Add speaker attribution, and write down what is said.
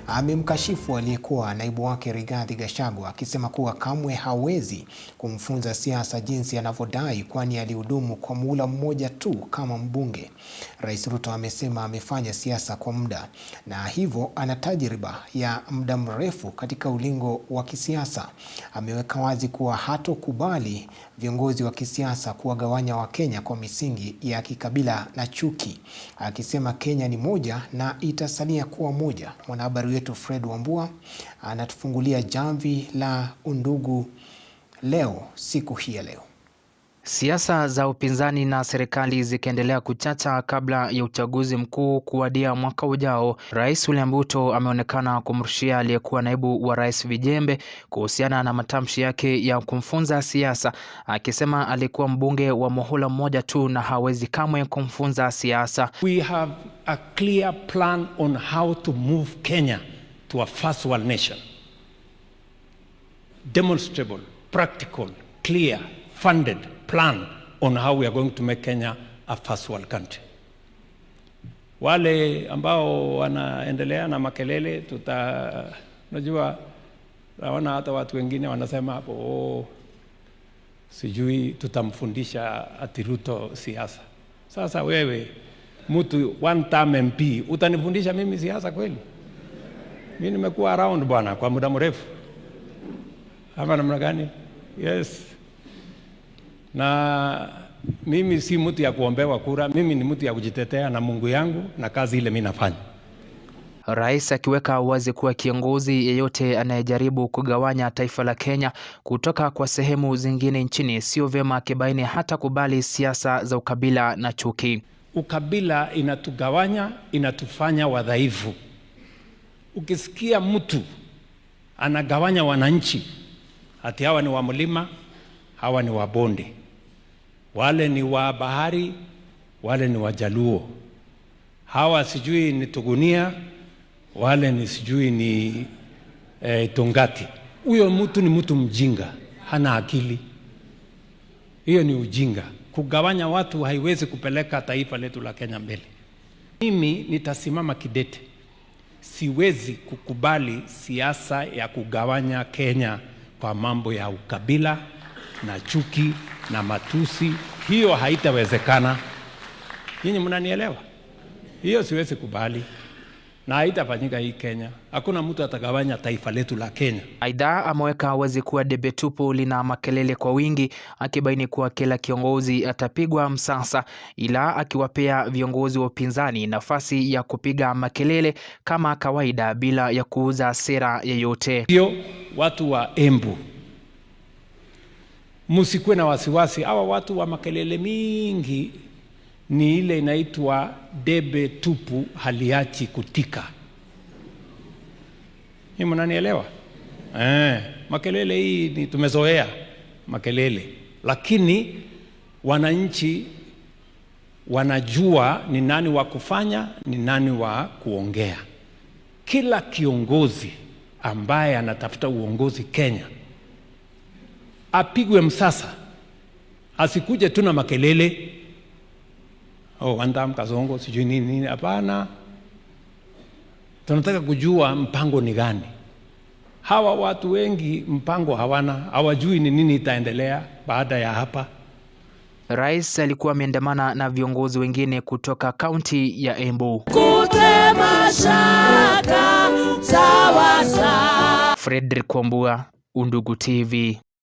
Speaker 1: Amemkashifu aliyekuwa naibu wake Rigathi Gachagua akisema kuwa kamwe hawezi kumfunza siasa jinsi anavyodai, kwani alihudumu kwa muhula mmoja tu kama mbunge. Rais Ruto amesema amefanya siasa kwa muda na hivyo ana tajriba ya muda mrefu katika ulingo wa kisiasa. Ameweka wazi kuwa hatokubali viongozi wa kisiasa kuwagawanya Wakenya kwa misingi ya kikabila na chuki, akisema Kenya ni moja na itasalia kuwa moja. Mwanahabari wetu Fred Wambua anatufungulia jamvi la undugu leo siku hii ya leo.
Speaker 2: Siasa za upinzani na serikali zikiendelea kuchacha kabla ya uchaguzi mkuu kuwadia mwaka ujao, Rais William Ruto ameonekana kumrushia aliyekuwa naibu wa rais vijembe kuhusiana na matamshi yake ya kumfunza siasa, akisema alikuwa mbunge wa muhula mmoja tu na hawezi kamwe kumfunza siasa.
Speaker 3: We have a clear plan on how to move Kenya to a first world nation. Demonstrable, practical, clear, funded plan on how we are going to make Kenya a first world country. Wale ambao wanaendelea na makelele unajua naona hata watu wengine wanasema hapo sijui tutamfundisha ati Ruto siasa. Sasa wewe mtu one term MP utanifundisha mimi siasa kweli? Mimi nimekuwa around bwana kwa muda mrefu. Ama namna gani? Yes. Na mimi si mtu ya kuombewa kura, mimi ni mtu ya kujitetea na Mungu yangu na kazi ile mimi nafanya.
Speaker 2: Rais akiweka wazi kuwa kiongozi yeyote anayejaribu kugawanya taifa la Kenya kutoka kwa sehemu zingine nchini sio vyema, akibaini hata kubali siasa za ukabila na chuki.
Speaker 3: Ukabila inatugawanya, inatufanya wadhaifu. Ukisikia mtu anagawanya wananchi, ati hawa ni wa mlima, hawa ni wa bonde, wale ni wa bahari, wale ni wa Jaluo, hawa sijui ni Tugunia, wale ni sijui ni Tongati. Huyo mtu ni mtu mjinga, hana akili. Hiyo ni ujinga. Kugawanya watu haiwezi kupeleka taifa letu la Kenya mbele. Mimi nitasimama kidete. Siwezi kukubali siasa ya kugawanya Kenya kwa mambo ya ukabila na chuki na matusi. Hiyo haitawezekana. Nyinyi mnanielewa? Hiyo siwezi kubali na haitafanyika hii Kenya. Hakuna mtu atagawanya taifa letu la Kenya.
Speaker 2: Aidha, ameweka wazi kuwa debe tupu lina makelele kwa wingi, akibaini kuwa kila kiongozi atapigwa msasa, ila akiwapea viongozi wa upinzani nafasi ya kupiga makelele kama kawaida bila ya kuuza sera yoyote.
Speaker 3: Hiyo watu wa Embu, msikuwe na wasiwasi. Hawa watu wa makelele mingi ni ile inaitwa debe tupu haliachi kutika. Ni mnanielewa? Makelele hii ni tumezoea makelele, lakini wananchi wanajua ni nani wa kufanya, ni nani wa kuongea. Kila kiongozi ambaye anatafuta uongozi Kenya apigwe msasa, asikuje tu na makelele. Wandam Kasongo sijui nini. Hapana, tunataka kujua mpango ni gani. Hawa watu wengi mpango hawana, hawajui ni nini itaendelea baada ya hapa.
Speaker 2: Rais alikuwa ameandamana na viongozi wengine kutoka kaunti ya Embu. Fredrick Wambua, Undugu TV.